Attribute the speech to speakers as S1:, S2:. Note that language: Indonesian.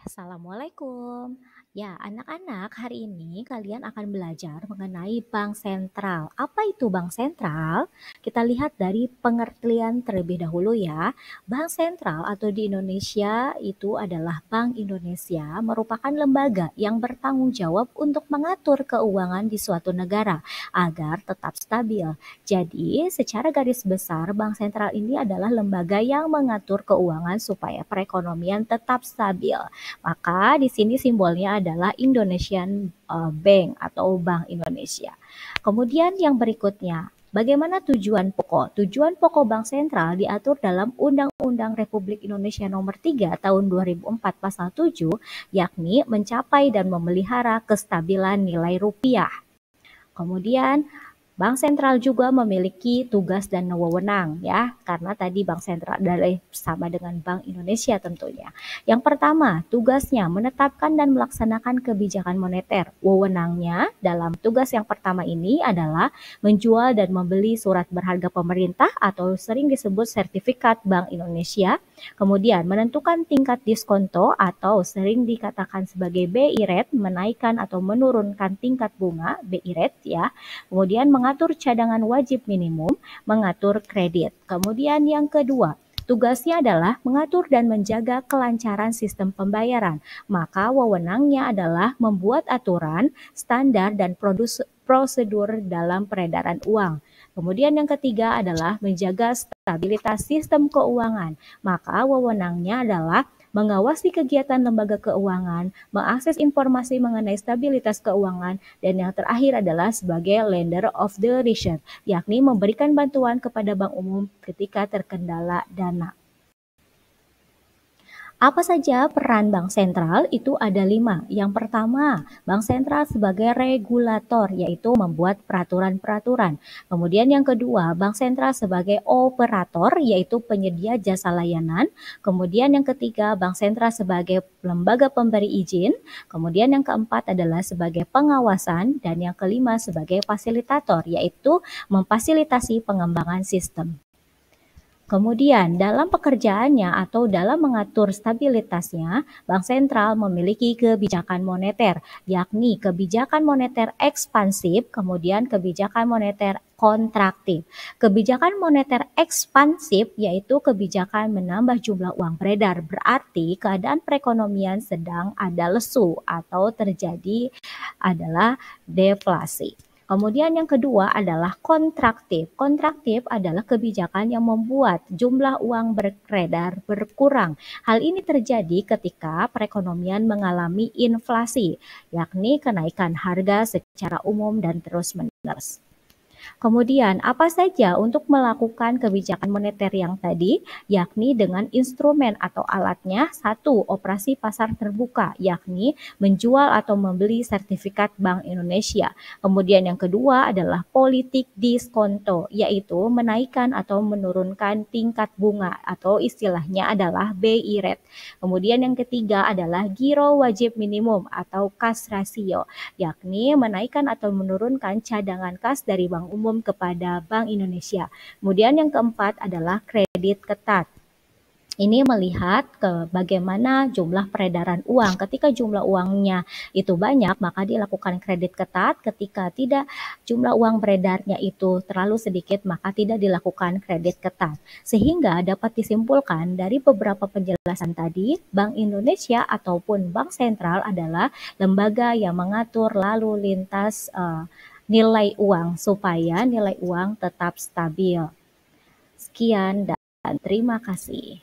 S1: Assalamualaikum. Ya, anak-anak, hari ini kalian akan belajar mengenai bank sentral. Apa itu bank sentral? Kita lihat dari pengertian terlebih dahulu ya. Bank sentral atau di Indonesia itu adalah Bank Indonesia, merupakan lembaga yang bertanggung jawab untuk mengatur keuangan di suatu negara agar tetap stabil. Jadi, secara garis besar, bank sentral ini adalah lembaga yang mengatur keuangan supaya perekonomian tetap stabil. Maka di sini simbolnya adalah Indonesian Bank atau Bank Indonesia. Kemudian yang berikutnya, bagaimana tujuan pokok? Tujuan pokok bank sentral diatur dalam Undang-Undang Republik Indonesia Nomor 3 Tahun 2004 Pasal 7, yakni mencapai dan memelihara kestabilan nilai rupiah. Kemudian Bank sentral juga memiliki tugas dan wewenang ya, karena tadi bank sentral adalah sama dengan Bank Indonesia tentunya. Yang pertama, tugasnya menetapkan dan melaksanakan kebijakan moneter. Wewenangnya dalam tugas yang pertama ini adalah menjual dan membeli surat berharga pemerintah atau sering disebut sertifikat Bank Indonesia. Kemudian menentukan tingkat diskonto atau sering dikatakan sebagai BI rate, menaikkan atau menurunkan tingkat bunga BI rate ya. Kemudian mengatur cadangan wajib minimum, mengatur kredit. Kemudian yang kedua, tugasnya adalah mengatur dan menjaga kelancaran sistem pembayaran. Maka wewenangnya adalah membuat aturan, standar, dan prosedur dalam peredaran uang. Kemudian yang ketiga adalah menjaga stabilitas sistem keuangan. Maka wewenangnya adalah mengawasi kegiatan lembaga keuangan, mengakses informasi mengenai stabilitas keuangan, dan yang terakhir adalah sebagai lender of the nation, yakni memberikan bantuan kepada bank umum ketika terkendala dana. Apa saja peran bank sentral? Itu ada 5. Yang pertama, bank sentral sebagai regulator, yaitu membuat peraturan-peraturan. Kemudian yang kedua, bank sentral sebagai operator, yaitu penyedia jasa layanan. Kemudian yang ketiga, bank sentral sebagai lembaga pemberi izin. Kemudian yang keempat adalah sebagai pengawasan. Dan yang kelima sebagai fasilitator, yaitu memfasilitasi pengembangan sistem. Kemudian, dalam pekerjaannya atau dalam mengatur stabilitasnya, bank sentral memiliki kebijakan moneter, yakni kebijakan moneter ekspansif, kemudian kebijakan moneter kontraktif. Kebijakan moneter ekspansif yaitu kebijakan menambah jumlah uang beredar, berarti keadaan perekonomian sedang ada lesu atau terjadi adalah deflasi. Kemudian yang kedua adalah kontraktif. Kontraktif adalah kebijakan yang membuat jumlah uang beredar berkurang. Hal ini terjadi ketika perekonomian mengalami inflasi, yakni kenaikan harga secara umum dan terus-menerus. Kemudian, apa saja untuk melakukan kebijakan moneter yang tadi, yakni dengan instrumen atau alatnya. Satu, operasi pasar terbuka, yakni menjual atau membeli sertifikat Bank Indonesia. Kemudian yang kedua adalah politik diskonto, yaitu menaikkan atau menurunkan tingkat bunga atau istilahnya adalah BI rate. Kemudian yang ketiga adalah giro wajib minimum atau kas rasio, yakni menaikkan atau menurunkan cadangan kas dari bank umum kepada Bank Indonesia. Kemudian yang keempat adalah kredit ketat. Ini melihat ke bagaimana jumlah peredaran uang. Ketika jumlah uangnya itu banyak, maka dilakukan kredit ketat. Ketika tidak, jumlah uang beredarnya itu terlalu sedikit, maka tidak dilakukan kredit ketat. Sehingga dapat disimpulkan dari beberapa penjelasan tadi, Bank Indonesia ataupun Bank Sentral adalah lembaga yang mengatur lalu lintas nilai uang supaya nilai uang tetap stabil. Sekian dan terima kasih.